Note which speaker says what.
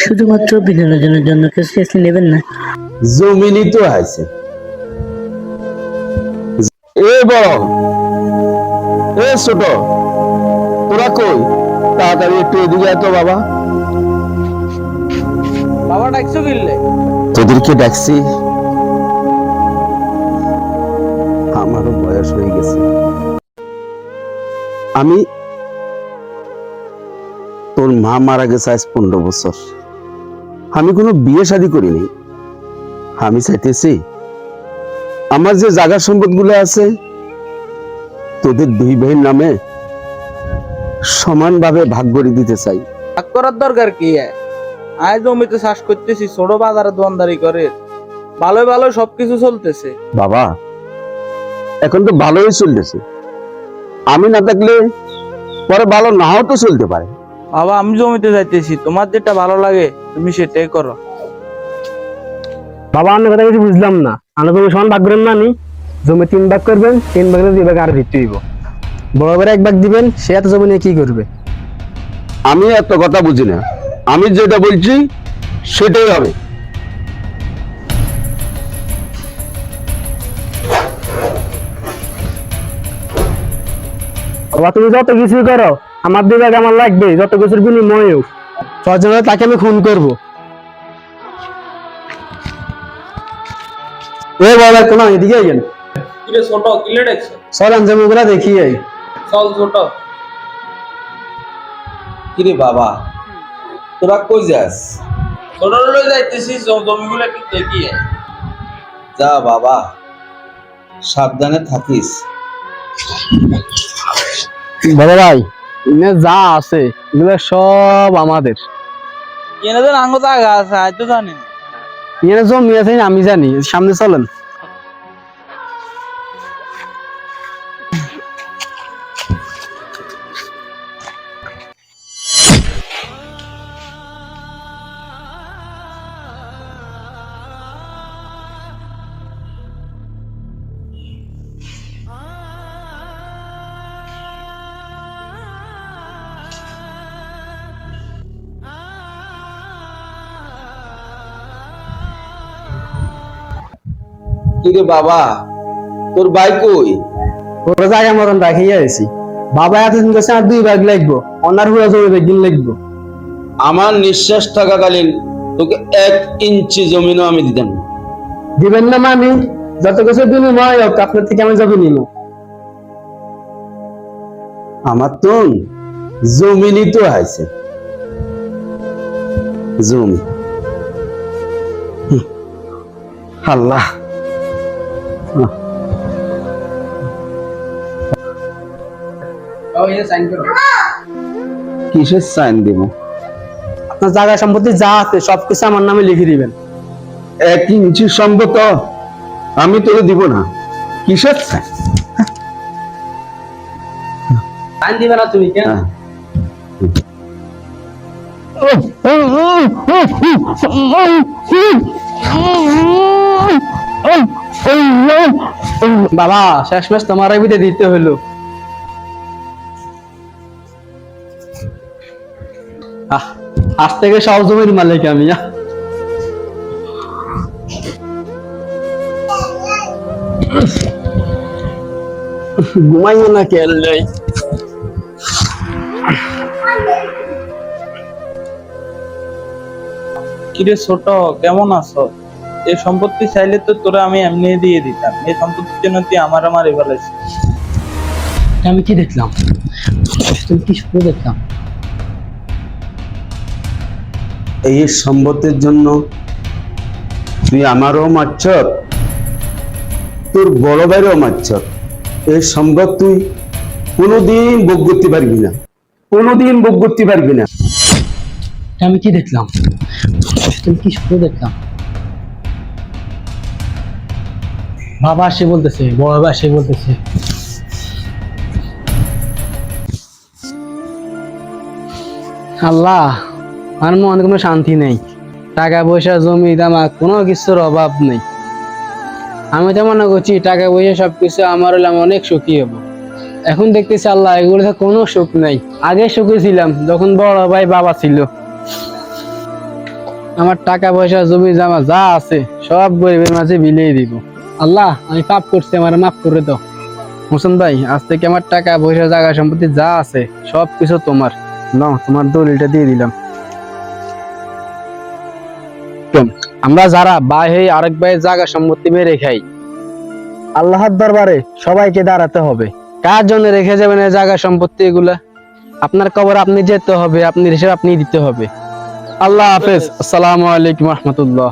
Speaker 1: শুধুমাত্র বিনোদনের জন্য কেউ সিরিয়াসলি নেবেন না।
Speaker 2: জমিনই তো আছে। এ বড়, এ ছোট, তোরা কই? তাড়াতাড়ি একটু এদিকে আয় তো বাবা।
Speaker 3: বাবা ডাকছো কিনলে?
Speaker 2: তোদেরকে ডাকছি, আমারও বয়স হয়ে গেছে। আমি তোর মা মারা গেছে আজ 15 বছর। আমি কোনো বিয়ে শাদী করিনি। আমি চাইতেছি আমার যে জায়গা সম্পদ গুলো আছে তোদের দুই ভাইয়ের নামে সমানভাবে ভাগ করে দিতে চাই।
Speaker 3: ভাগ করার দরকার কি? আয় জমিতে চাষ করতেছি, ছোট বাজারে দোয়ানদারি করে ভালো ভালো সবকিছু চলতেছে।
Speaker 2: বাবা, এখন তো ভালোই চলতেছে। আমি না থাকলে পরে ভালো নাও তো চলতে পারে।
Speaker 3: বাবা আমি জমিতে যাইতেছি, তোমার যেটা ভালো লাগে তুমি সেটাই করো।
Speaker 4: বাবা অন্য কথা কিছু বুঝলাম না। আমরা জমি সমান ভাগ করেন না, জমি 3 ভাগ করবেন, 3 ভাগের 2 ভাগ আর ভিত্তি হইব। বড় ভাইয়ের 1 ভাগ দিবেন, সে এত জমি নিয়ে কি করবে?
Speaker 2: আমি এত কথা বুঝি না, আমি যেটা বলছি সেটাই হবে।
Speaker 4: বাবা তুমি যত কিছু করো, আমার 2 ভাগ আমার লাগবে, যত কিছুর বিনিময়েও। প্রয়োজন হলে তাকে আমি খুন করবো। এ বাবা কোন এদিকে আইয়েন।
Speaker 3: কিরে ছোট, কিলে ডাকছো?
Speaker 4: চলেন জমিগুলা দেখি আই।
Speaker 3: চল ছোট।
Speaker 5: কিরে বাবা, তোরা কই যাস?
Speaker 3: ছোট লই যাইতেছি, জমিগুলো একটু দেখি আয়।
Speaker 5: যা বাবা, সাবধানে থাকিস।
Speaker 4: বড় ভাই, ইনে যা আছে এগুলো সব আমাদের।
Speaker 3: কেন যেন আঙ্গ জায়গা আছে আজ তো জানি না।
Speaker 4: ইনে জমি আছে আমি জানি, সামনে চলেন।
Speaker 5: কিরে বাবা, তোর ভাই কই?
Speaker 4: ওরা জায়গা মতন রাখিয়ে আছি। বাবা এতদিন কাছে আর 2 ভাগ লাগবো, অনার হুড়া জমি বেগিন লাগবো।
Speaker 5: আমার নিঃশ্বাস থাকাকালীন তোকে 1 ইঞ্চি জমিনও আমি দিতাম না।
Speaker 4: দিবেন না মানে? যত কিছু বিনিময় হোক আপনার থেকে আমি জমি নিব।
Speaker 2: আমার তো জমিনই তো আছে। জমি আল্লাহ, কিসের সাইন দিব?
Speaker 4: আপনার জায়গা সম্পত্তি যা আছে সবকিছু আমার নামে লিখে দিবেন।
Speaker 2: 1 ইঞ্চি সম্পদ আমি তোকে দিব না। কিসের সাইন?
Speaker 4: সাইন দিবে না তুমি কেন? বাবা শেষমেশ তোমার বিদে দিতে হলো। আজ থেকে সব জমির মালিক আমি। ঘুমাইও না খেয়াল নেই।
Speaker 3: কিরে ছোট, কেমন আছো? এই সম্পত্তি চাইলে তো তোরা আমি এমনি দিয়ে দিতাম। এই সম্পত্তির জন্য তুই আমার এভারেছিস।
Speaker 4: আমি কি দেখলাম? তুমি কি শুনে দেখলাম?
Speaker 2: এই সম্পদের জন্য তুই আমারও মারছত, তোর বড় ভাইয়েরও মারছত। এই সম্পদ তুই কোনোদিন ভোগ করতে পারবি না, কোনোদিন ভোগ করতে পারবি না।
Speaker 4: আমি কি দেখলাম? তুমি কি শুনে দেখলাম? বাবা সে বলতেছে, বড় বাবা সে বলতেছে। আল্লাহ, আমার মনে কোনো শান্তি নেই। টাকা পয়সা জমি দামা কোনো কিছুর অভাব নেই। আমি তো মনে করছি টাকা পয়সা সবকিছু আমার হলে আমি অনেক সুখী হব। এখন দেখতেছি আল্লাহ এগুলোতে কোনো সুখ নাই। আগে সুখী ছিলাম যখন বড় ভাই বাবা ছিল। আমার টাকা পয়সা জমি জমা যা আছে সব গরিবের মাঝে বিলিয়ে দিব। আল্লাহ, আমি পাপ করছি, আমার মাফ করে দাও। হোসেন ভাই, আজ থেকে আমার টাকা পয়সা জায়গা সম্পত্তি যা আছে সব কিছু তোমার। নাও, তোমার দলিলটা দিয়ে দিলাম। আমরা যারা ভাই হয়ে আরেক ভাইয়ের জায়গা সম্পত্তি মেরে খাই, আল্লাহর দরবারে সবাইকে দাঁড়াতে হবে। কার জন্য রেখে যাবেন এই জায়গা সম্পত্তি এগুলা? আপনার কবর আপনি যেতে হবে, আপনি হিসেবে আপনি দিতে হবে। আল্লাহ হাফেজ। আসসালামু আলাইকুম রহমতুল্লাহ।